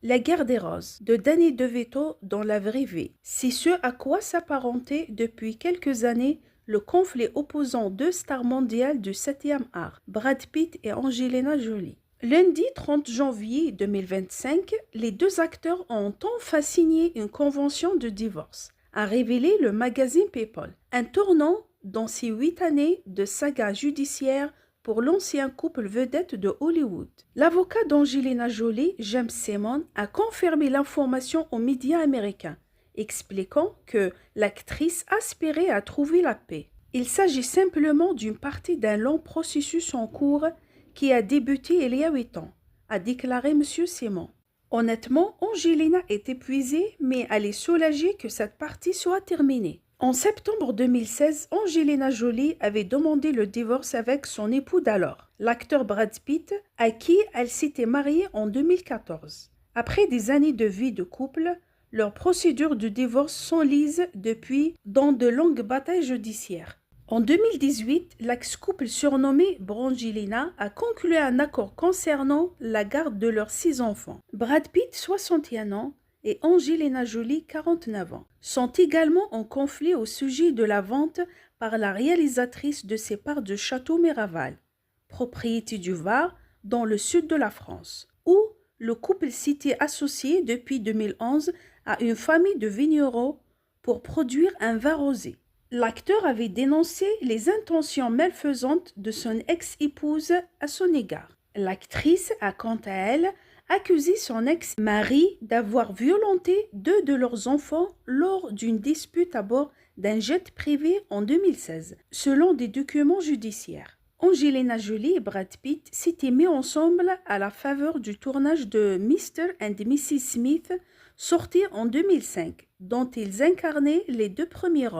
La guerre des roses de Danny DeVito dans la vraie vie. C'est ce à quoi s'apparentait depuis quelques années le conflit opposant deux stars mondiales du 7e art, Brad Pitt et Angelina Jolie. Lundi 30 janvier 2025, les deux acteurs ont enfin signé une convention de divorce, a révélé le magazine People, un tournant dans ces 8 années de saga judiciaire pour l'ancien couple vedette de Hollywood. L'avocat d'Angelina Jolie, James Simon, a confirmé l'information aux médias américains, expliquant que l'actrice aspirait à trouver la paix. Il s'agit simplement d'une partie d'un long processus en cours qui a débuté il y a 8 ans, a déclaré M. Simon. Honnêtement, Angelina est épuisée, mais elle est soulagée que cette partie soit terminée. En septembre 2016, Angelina Jolie avait demandé le divorce avec son époux d'alors, l'acteur Brad Pitt, à qui elle s'était mariée en 2014. Après des années de vie de couple, leur procédure de divorce s'enlise depuis dans de longues batailles judiciaires. En 2018, l'ex-couple surnommé Brangelina a conclu un accord concernant la garde de leurs 6 enfants. Brad Pitt, 61 ans, et Angelina Jolie, 49 ans, sont également en conflit au sujet de la vente par la réalisatrice de ses parts de Château Miraval, propriété du Var, dans le sud de la France, où le couple s'était associé depuis 2011 à une famille de vignerons pour produire un vin rosé. L'acteur avait dénoncé les intentions malfaisantes de son ex-épouse à son égard. L'actrice a quant à elle accusé son ex-mari d'avoir violenté 2 de leurs enfants lors d'une dispute à bord d'un jet privé en 2016, selon des documents judiciaires. Angelina Jolie et Brad Pitt s'étaient mis ensemble à la faveur du tournage de Mr. and Mrs. Smith, sorti en 2005, dont ils incarnaient les 2 premiers rôles.